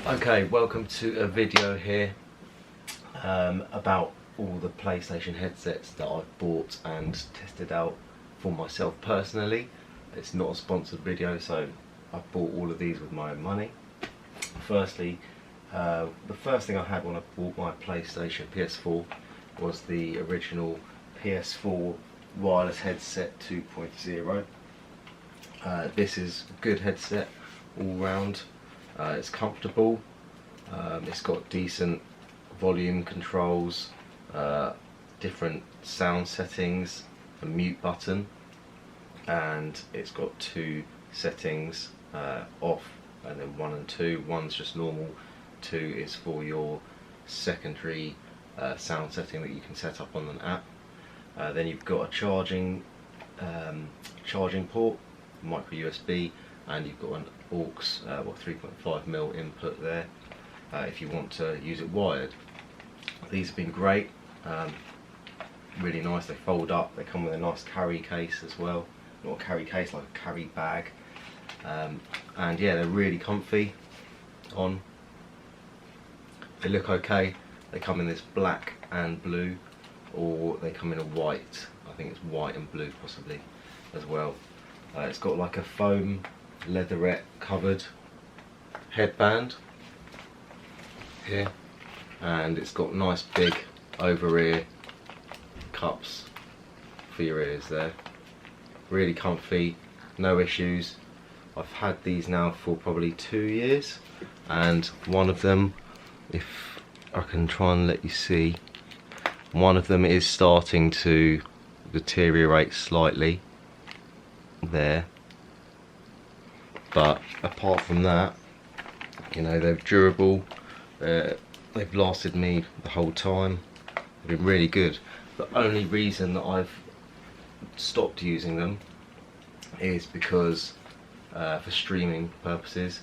Okay, welcome to a video here about all the PlayStation headsets that I've bought and tested out for myself personally. It's not a sponsored video, so I've bought all of these with my own money. Firstly, the first thing I had when I bought my PlayStation PS4 was the original PS4 wireless headset 2.0. This is a good headset all round. It's comfortable, it's got decent volume controls, different sound settings, a mute button, and it's got two settings, off and then 1 and 2. One's just normal, 2 is for your secondary sound setting that you can set up on an app. Then you've got a charging port, micro USB, and you've got an aux 3.5mm input there if you want to use it wired. These have been great, really nice. They fold up, they come with a nice carry case as well, not a carry case, like a carry bag, and yeah, they're really comfy on. They look okay. They come in this black and blue, or they come in a white. I think it's white and blue possibly as well. It's got like a foam leatherette covered headband here, and it's got nice big over ear cups for your ears there. Really comfy, no issues. I've had these now for probably 2 years, and one of them, if I can try and let you see, one of them is starting to deteriorate slightly there, but apart from that, you know, they're durable, they've lasted me the whole time, they've been really good. The only reason that I've stopped using them is because for streaming purposes,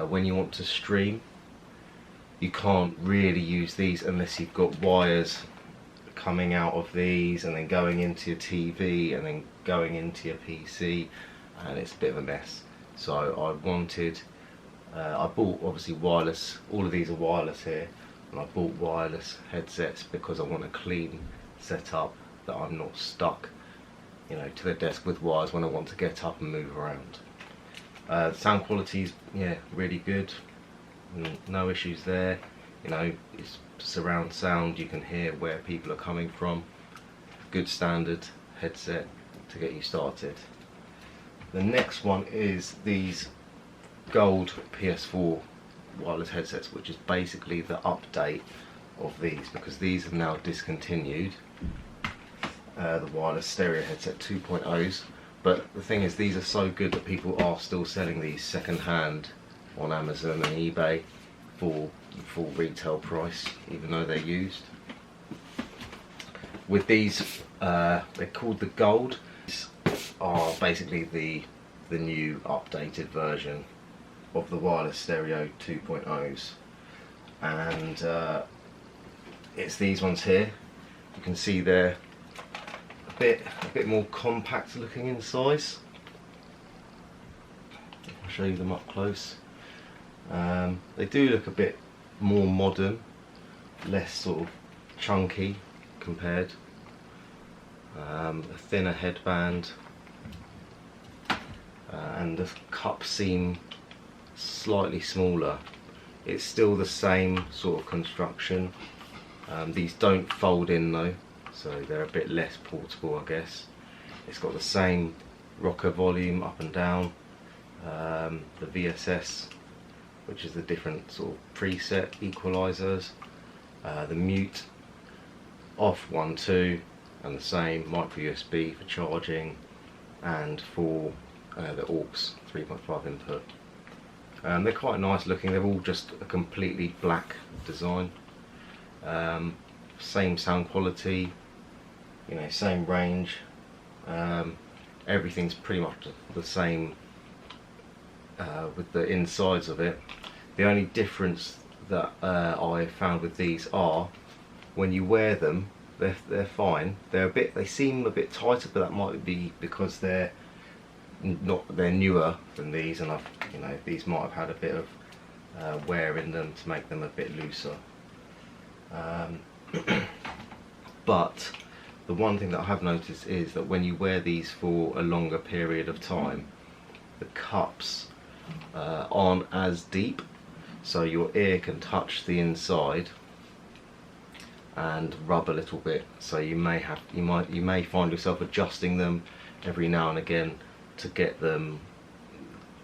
when you want to stream, you can't really use these unless you've got wires coming out of these and then going into your TV and then going into your PC, and it's a bit of a mess. So I wanted, I bought obviously wireless, all of these are wireless here, and I bought wireless headsets because I want a clean setup, that I'm not stuck, you know, to the desk with wires when I want to get up and move around. Sound quality's, yeah, really good, no issues there. You know, it's surround sound, you can hear where people are coming from. Good standard headset to get you started. The next one is these gold PS4 wireless headsets, which is basically the update of these, because these are now discontinued, the wireless stereo headset 2.0s. But the thing is, these are so good that people are still selling these second hand on Amazon and eBay for the full retail price, even though they're used. With these, they're called the Gold. These are basically the new updated version of the wireless stereo 2.0s, and it's these ones here. You can see they're a bit more compact looking in size. I'll show you them up close. They do look a bit more modern, less sort of chunky compared. A thinner headband, and the cups seem slightly smaller. It's still the same sort of construction. These don't fold in though, so they're a bit less portable, I guess. It's got the same rocker volume up and down, the VSS, which is the different sort of preset equalizers, the mute, off 1, 2, and the same micro USB for charging, and for the aux 3.5 input. They're quite nice looking. They're all just a completely black design. Same sound quality, you know, same range. Everything's pretty much the same with the insides of it. The only difference that I found with these are, when you wear them, they're fine. They seem a bit tighter, but that might be because they're newer than these, and these might have had a bit of wear in them to make them a bit looser. But the one thing that I have noticed is that when you wear these for a longer period of time, the cups aren't as deep, so your ear can touch the inside and rub a little bit. So you may find yourself adjusting them every now and again to get them,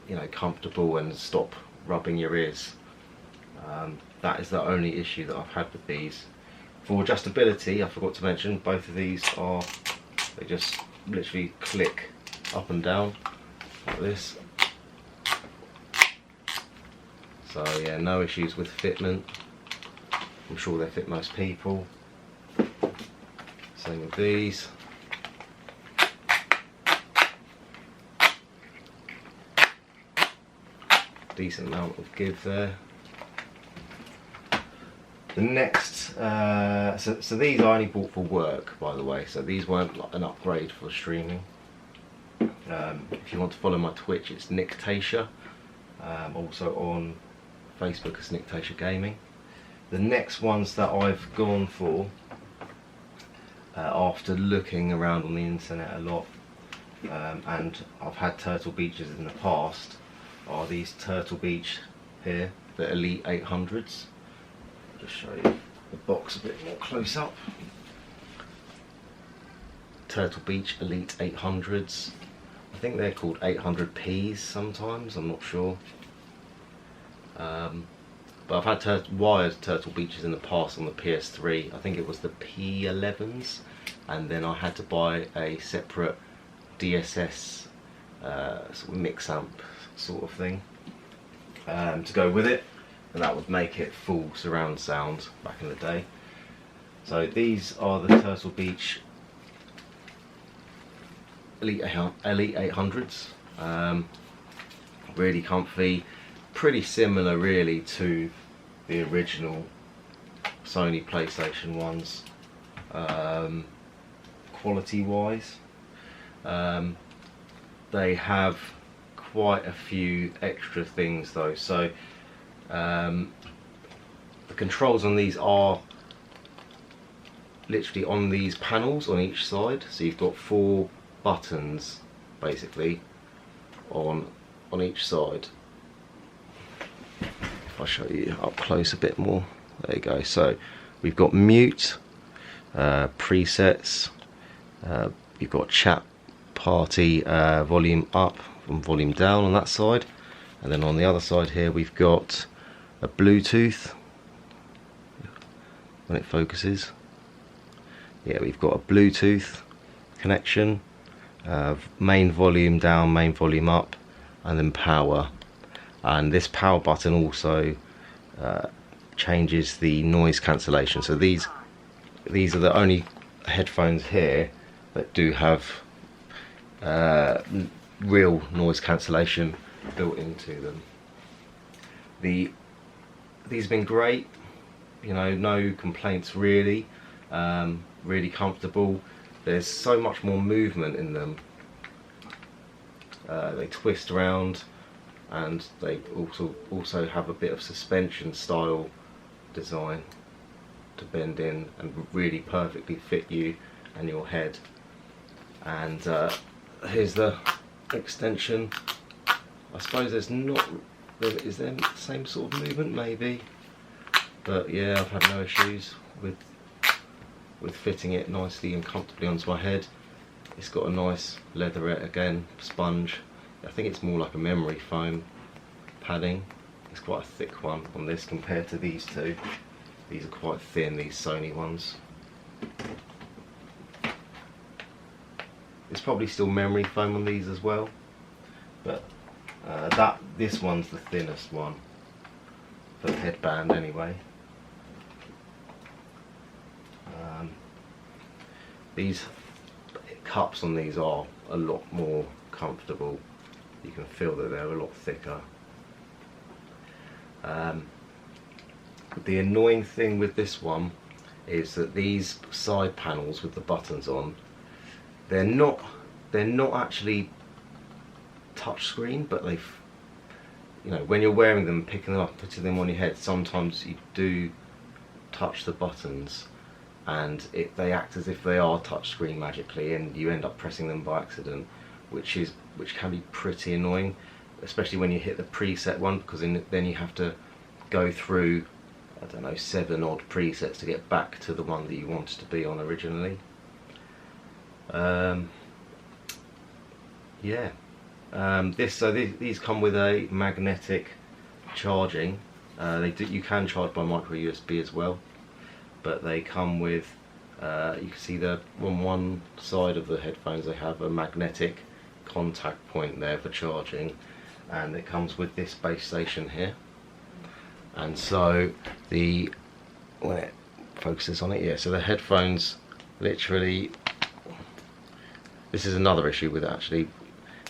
you know, comfortable and stop rubbing your ears. That is the only issue that I've had with these. For adjustability, I forgot to mention, both of these are, they just literally click up and down like this. So yeah, no issues with fitment. I'm sure they fit most people. Same with these. Decent amount of give there. The next, so these I only bought for work, by the way, so these weren't like an upgrade for streaming. If you want to follow my Twitch, it's Nictatia, also on Facebook as Nictatia Gaming. The next ones that I've gone for, after looking around on the internet a lot, and I've had Turtle Beaches in the past, are these Turtle Beach here, the Elite 800s. Just show you the box a bit more close up. Turtle Beach Elite 800s. I think they're called 800Ps sometimes, I'm not sure. But I've had wired Turtle Beaches in the past on the PS3. I think it was the P11s, and then I had to buy a separate DSS sort of mix amp sort of thing to go with it, and that would make it full surround sound back in the day. So these are the Turtle Beach Elite 800s. Really comfy, pretty similar really to the original Sony PlayStation ones, quality wise. They have quite a few extra things though, so the controls on these are literally on these panels on each side, so you've got 4 buttons basically on each side. If I show you up close a bit more, there you go. So we've got mute, presets, you've got chat party, volume up and volume down on that side, and then on the other side here we've got a Bluetooth, when it focuses, yeah, we've got a Bluetooth connection, main volume down, main volume up, and then power. And this power button also changes the noise cancellation. So these are the only headphones here that do have real noise cancellation built into them. These have been great, you know, no complaints really. Really comfortable. There's so much more movement in them. They twist around, and they also have a bit of suspension style design to bend in and really perfectly fit you and your head. And here's the extension. I suppose there's not, is there the same sort of movement maybe, but yeah, I've had no issues with fitting it nicely and comfortably onto my head. It's got a nice leatherette again, sponge. I think it's more like a memory foam padding. It's quite a thick one on this compared to these two. These are quite thin, these Sony ones. There's probably still memory foam on these as well, but this one's the thinnest one for the headband anyway. These cups on these are a lot more comfortable. You can feel that they're a lot thicker. The annoying thing with this one is that these side panels with the buttons on, they're not actually touchscreen, but you know, when you're wearing them, picking them up, putting them on your head, sometimes you do touch the buttons and they act as if they are touchscreen magically, and you end up pressing them by accident, which can be pretty annoying, especially when you hit the preset one, because then you have to go through, I don't know, 7 odd presets to get back to the one that you wanted to be on originally. Yeah. These come with a magnetic charging. You can charge by micro USB as well, but they come with, you can see that on one side of the headphones they have a magnetic contact point there for charging, and it comes with this base station here. And so when it focuses on it, yeah, so the headphones literally, this is another issue with it actually,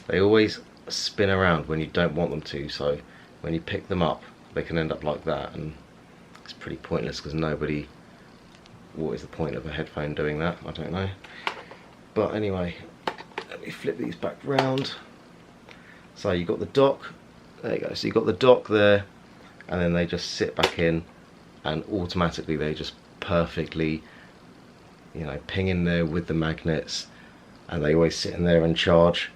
they always spin around when you don't want them to, so when you pick them up they can end up like that, and it's pretty pointless because what is the point of a headphone doing that? I don't know. But anyway, let me flip these back round. So you've got the dock, there you go, so you've got the dock there, and then they just sit back in, and automatically they just perfectly, you know, ping in there with the magnets, and they always sit in there and charge.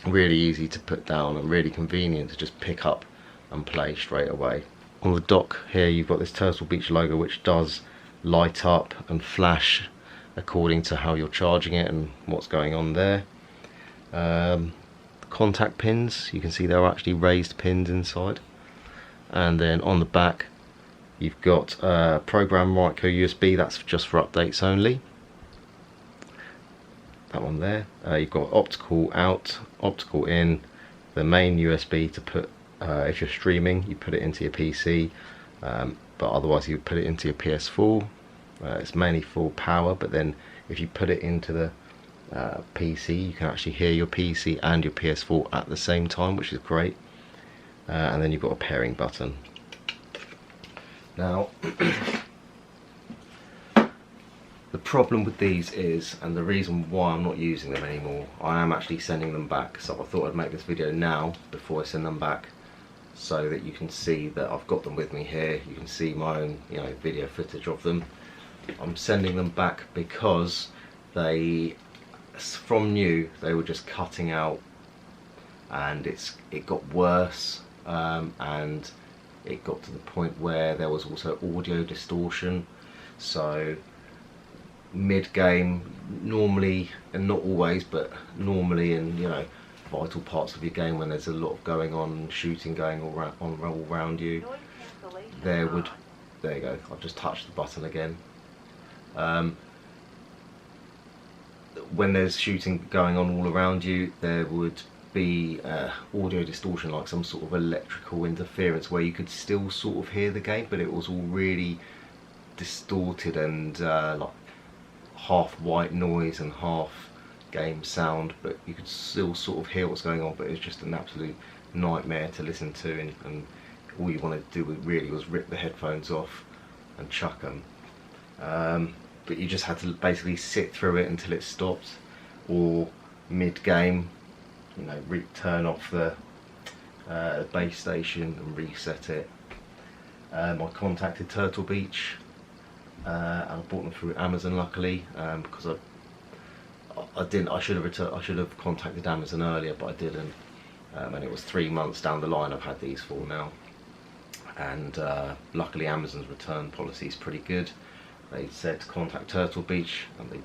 Really easy to put down and really convenient to just pick up and play straight away. On the dock here you've got this Turtle Beach logo, which does light up and flash according to how you're charging it and what's going on there. Contact pins, you can see there are actually raised pins inside, and then on the back you've got program micro USB, that's just for updates only, that one there. You've got optical out, optical in, the main USB to put, if you're streaming you put it into your PC, but otherwise you put it into your PS4. It's mainly for power, but then if you put it into the PC, you can actually hear your PC and your PS4 at the same time, which is great. And then you've got a pairing button. Now the problem with these is, and the reason why I'm not using them anymore, I am actually sending them back, so I thought I'd make this video now before I send them back, so that you can see that I've got them with me here. You can see my own, you know, video footage of them. I'm sending them back because from new they were just cutting out, and it got worse, and it got to the point where there was also audio distortion. So mid-game, normally, and not always, but normally in, you know, vital parts of your game when there's a lot of going on, shooting going all around you, there you go, I've just touched the button again. When there's shooting going on all around you, there would be audio distortion, like some sort of electrical interference where you could still sort of hear the game, but it was all really distorted and like half white noise and half game sound, but you could still sort of hear what's going on, but it was just an absolute nightmare to listen to, and all you wanted to do really was rip the headphones off and chuck them. But you just had to basically sit through it until it stopped, or mid-game, you know, turn off the base station and reset it. I contacted Turtle Beach, and I bought them through Amazon, luckily, because I should have contacted Amazon earlier, but I didn't, and it was 3 months down the line I've had these for now. And luckily Amazon's return policy is pretty good. They said to contact Turtle Beach, and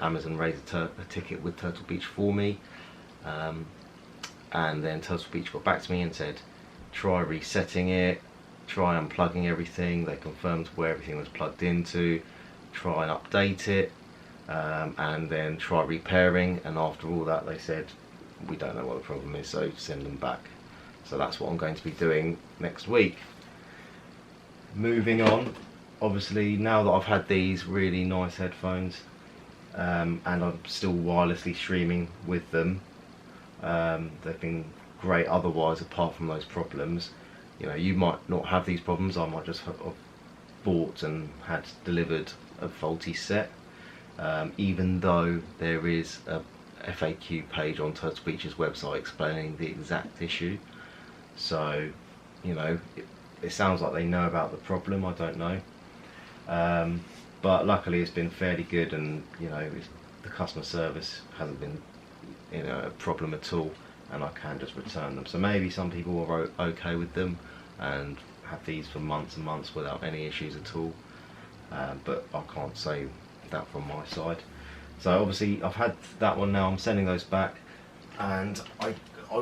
Amazon raised a ticket with Turtle Beach for me, and then Turtle Beach got back to me and said try resetting it, try unplugging everything. They confirmed where everything was plugged into, try and update it, and then try repairing, and after all that they said we don't know what the problem is, so send them back. So that's what I'm going to be doing next week. Moving on, obviously now that I've had these really nice headphones, and I'm still wirelessly streaming with them, they've been great otherwise apart from those problems. You know, you might not have these problems, I might just have bought and had delivered a faulty set, even though there is FAQ page on Turtle Beach's website explaining the exact issue. So, you know, it sounds like they know about the problem. I don't know, but luckily it's been fairly good, and you know, the customer service hasn't been, you know, a problem at all, and I can just return them. So maybe some people are okay with them and have these for months and months without any issues at all, but I can't say that from my side. So obviously I've had that one now, I'm sending those back, and I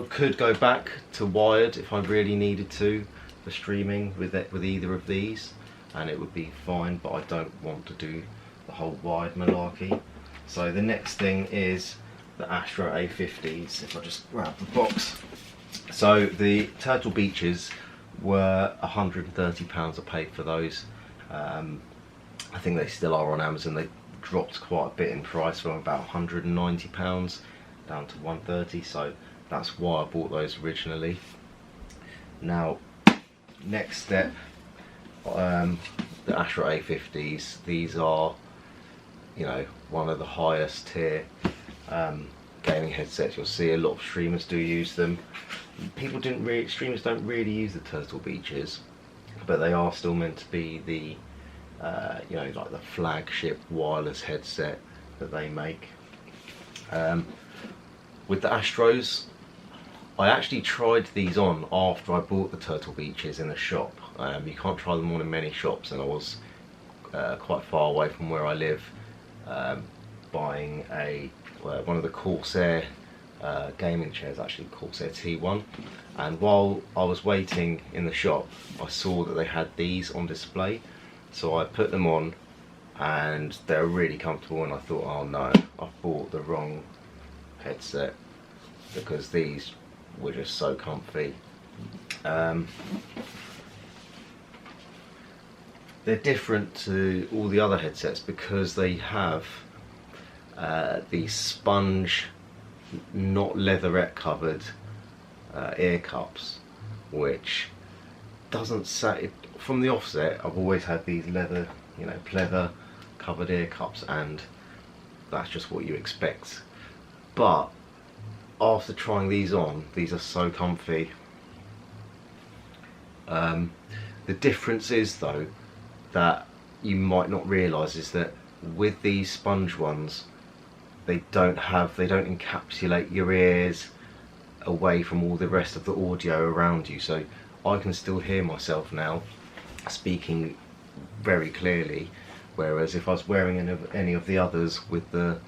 could go back to wired if I really needed to for streaming with either of these, and it would be fine, but I don't want to do the whole wired malarkey. So the next thing is the Astro A50s. If I just grab the box. So the Turtle Beaches were £130 I paid for those. I think they still are on Amazon. They dropped quite a bit in price from about £190 down to £130, so that's why I bought those originally. Now, next step, the Astro A50s. These are, you know, one of the highest tier gaming headsets. You'll see a lot of streamers do use them. Streamers don't really use the Turtle Beaches, but they are still meant to be the you know, like the flagship wireless headset that they make. With the Astros, I actually tried these on after I bought the Turtle Beaches in a shop. You can't try them on in many shops, and I was quite far away from where I live, buying one of the Corsair gaming chairs, actually Corsair T1, and while I was waiting in the shop I saw that they had these on display, so I put them on and they're really comfortable, and I thought, oh no, I've bought the wrong headset, because these were just so comfy. They're different to all the other headsets because they have these sponge, not leatherette covered ear cups, which doesn't say, from the offset I've always had these leather, you know, pleather covered ear cups, and that's just what you expect. But after trying these on, these are so comfy. The difference is though, that you might not realise, is that with these sponge ones, they don't encapsulate your ears away from all the rest of the audio around you, so I can still hear myself now speaking very clearly, whereas if I was wearing any of the others with the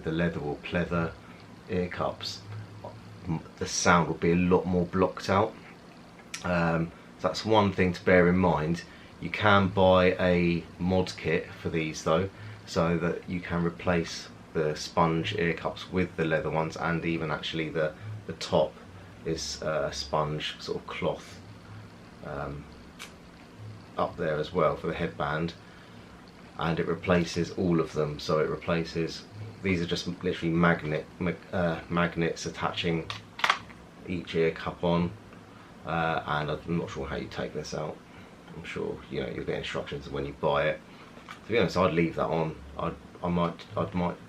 leather or pleather ear cups, the sound would be a lot more blocked out. So that's one thing to bear in mind. You can buy a mod kit for these though, so that you can replace the sponge ear cups with the leather ones, and even actually the top is sponge sort of cloth up there as well for the headband, and it replaces all of them. So it replaces, these are just literally magnets attaching each ear cup on, and I'm not sure how you take this out. I'm sure, you know, you'll get instructions when you buy it. To be honest, I'd leave that on. I might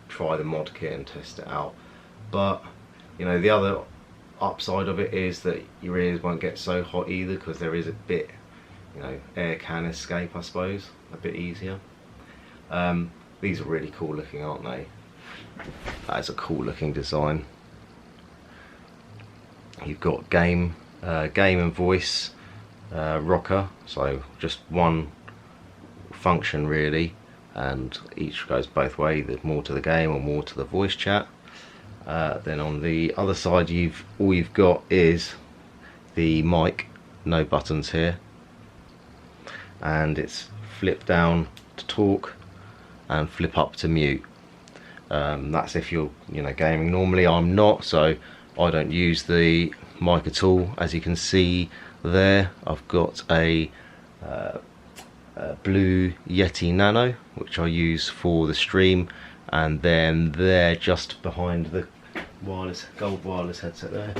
try the mod kit and test it out, but you know, the other upside of it is that your ears won't get so hot either, because there is a bit, you know, air can escape, I suppose, a bit easier. These are really cool looking, aren't they? That is a cool looking design. You've got game and voice rocker, so just one function really, and each goes both ways, either more to the game or more to the voice chat. Then on the other side, all you've got is the mic, no buttons here, and it's flip down to talk and flip up to mute. That's if you're, you know, gaming. Normally I'm not, so I don't use the mic at all. As you can see there, I've got a Blue Yeti Nano, which I use for the stream, and then there, just behind the gold wireless headset there,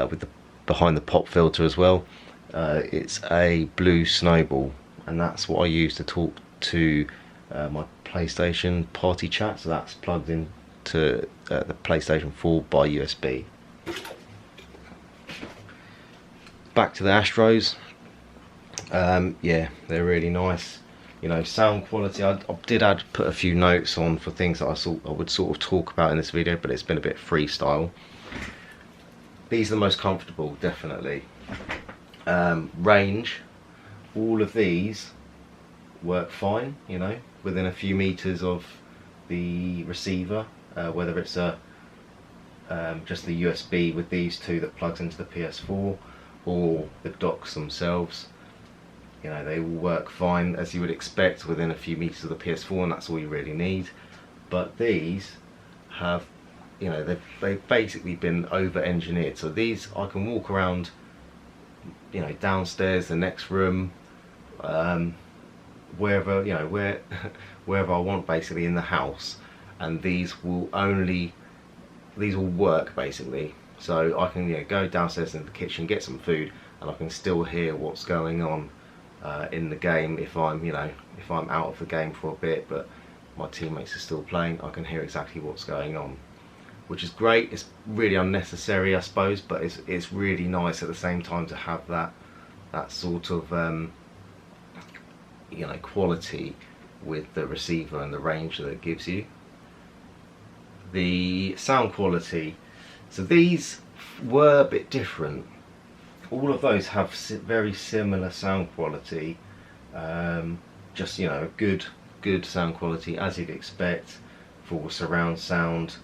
with behind the pop filter as well, it's a Blue Snowball, and that's what I use to talk to my PlayStation party chat. So that's plugged in to the PlayStation 4 by USB. Back to the Astros. Yeah, they're really nice. You know, sound quality, I did put a few notes on for things that I thought I would sort of talk about in this video, but it's been a bit freestyle. These are the most comfortable, definitely. Range, all of these work fine, you know, within a few meters of the receiver, whether it's just the USB with these two that plugs into the PS4 or the docks themselves. You know, they all work fine as you would expect within a few meters of the PS4, and that's all you really need. But these have, you know, they've basically been over-engineered. So these, I can walk around, you know, downstairs, the next room, wherever, you know, wherever I want, basically in the house, and these will work basically. So I can, you know, go downstairs in the kitchen, get some food, and I can still hear what's going on in the game. If I'm, you know, if I'm out of the game for a bit but my teammates are still playing, I can hear exactly what's going on, which is great. It's really unnecessary, I suppose, but it's really nice at the same time to have that sort of you know, quality with the receiver and the range that it gives you. The sound quality, so these were a bit different. All of those have very similar sound quality, just, you know, good sound quality as you'd expect for surround sound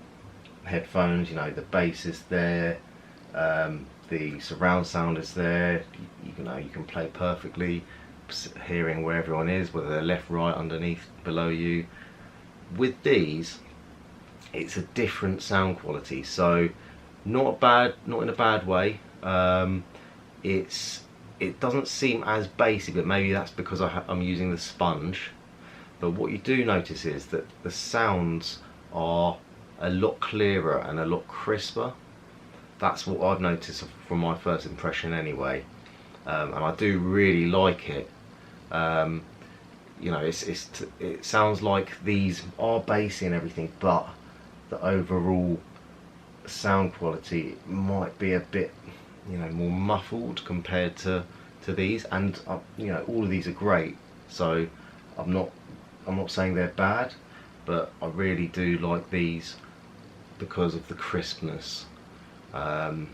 headphones. You know, the bass is there, the surround sound is there. You know, you can play perfectly, hearing where everyone is, whether they're left, right, underneath, below you. With these, it's a different sound quality, so not in a bad way. It doesn't seem as bassy, but maybe that's because I'm using the sponge. But what you do notice is that the sounds are a lot clearer and a lot crisper. That's what I've noticed from my first impression anyway, and I do really like it. You know, it sounds like these are bassy and everything, but the overall sound quality might be a bit, you know, more muffled compared to these. And you know, all of these are great, so I'm not saying they're bad, but I really do like these because of the crispness. And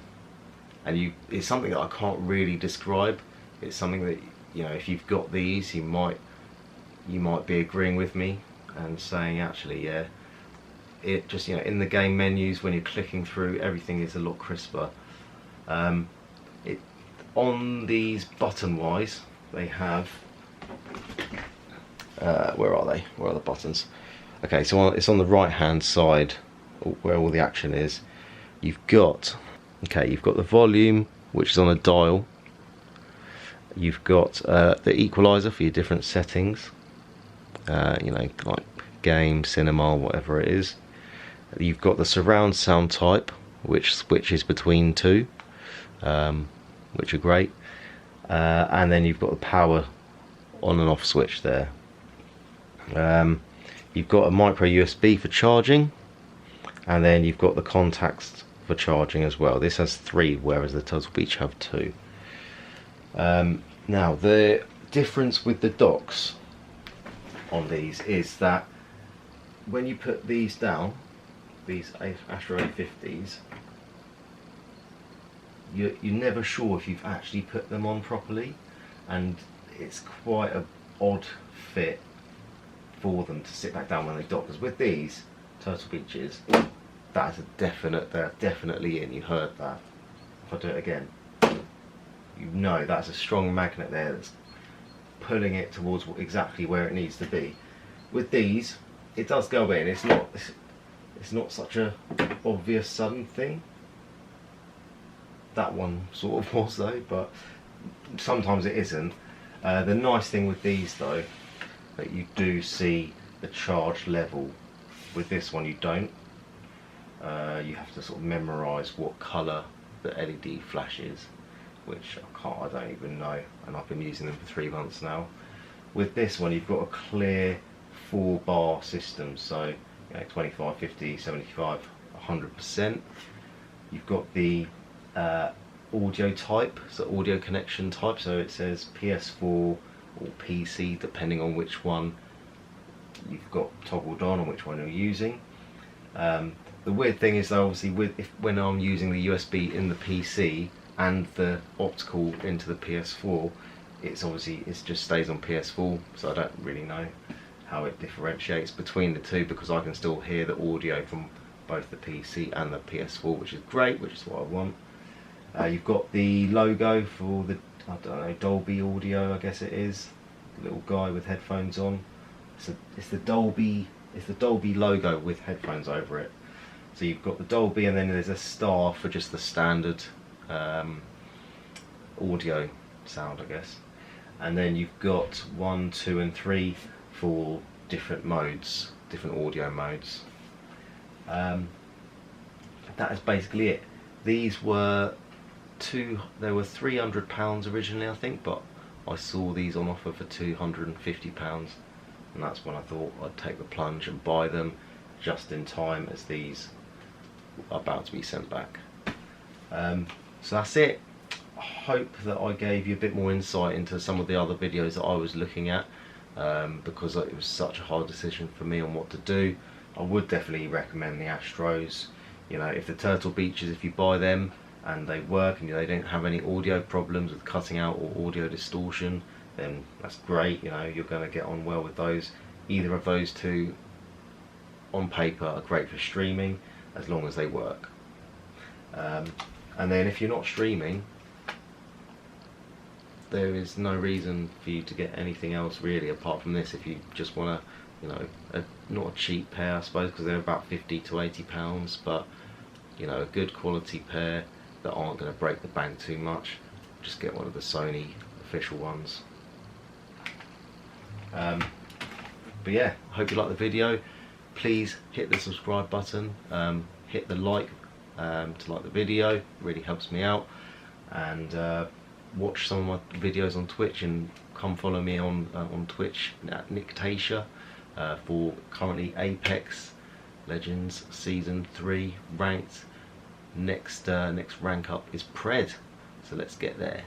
it's something that I can't really describe. It's something that, you know, if you've got these, you might be agreeing with me and saying, actually, yeah, it just, you know, in the game menus when you're clicking through, everything is a lot crisper. On these button wise, they have where are they? Where are the buttons? Okay, so it's on the right hand side where all the action is. You've got the volume, which is on a dial. You've got the equalizer for your different settings, you know, like game, cinema, whatever it is. You've got the surround sound type, which switches between two, which are great, and then you've got the power on and off switch there. You've got a micro USB for charging, and then you've got the contacts for charging as well. This has 3, whereas the others each have 2. Now, the difference with the docks on these is that when you put these down, these Astro A50s, you're never sure if you've actually put them on properly, and it's quite an odd fit for them to sit back down when they dock. Because with these Turtle Beaches, that is a definite, they're definitely in. You heard that. If I do it again, you know that's a strong magnet there that's pulling it towards exactly where it needs to be. With these, it does go in. It's not such a obvious sudden thing. That one sort of was though, but sometimes it isn't. The nice thing with these though, that you do see the charge level. With this one you don't. You have to sort of memorise what colour the LED flash is, which I don't even know, and I've been using them for 3 months now. With this one you've got a clear 4-bar system, so you know, 25, 50, 75, 100%. You've got the audio type, so audio connection type, so it says PS4 or PC depending on which one you've got toggled on or which one you're using. The weird thing is though, obviously when I'm using the USB in the PC and the optical into the PS4, it just stays on PS4, so I don't really know how it differentiates between the two, because I can still hear the audio from both the PC and the PS4, which is great, which is what I want. You've got the logo for the, I don't know, Dolby Audio, I guess it is. The little guy with headphones on. It's the Dolby logo with headphones over it. So you've got the Dolby, and then there's a star for just the standard audio sound, I guess. And then you've got 1, 2 and 3 for different modes, different audio modes. That is basically it. These were they were £300 originally, I think, but I saw these on offer for £250, and that's when I thought I'd take the plunge and buy them just in time as these are about to be sent back. So that's it. I hope that I gave you a bit more insight into some of the other videos that I was looking at, because it was such a hard decision for me on what to do. I would definitely recommend the Astros. You know, if the Turtle Beaches, if you buy them and they work and they don't have any audio problems with cutting out or audio distortion, then that's great. You know, you're going to get on well with those. Either of those two on paper are great for streaming as long as they work. And then if you're not streaming, there is no reason for you to get anything else really apart from this. If you just want to, you know, not a cheap pair I suppose, because they're about £50 to £80, but you know, a good quality pair that aren't going to break the bank too much, just get one of the Sony official ones. But yeah, I hope you like the video. Please hit the subscribe button, hit the like to like the video, it really helps me out, and watch some of my videos on Twitch, and come follow me on Twitch at Nictatia for currently Apex Legends Season 3 ranked. Next rank up is Pred, so let's get there.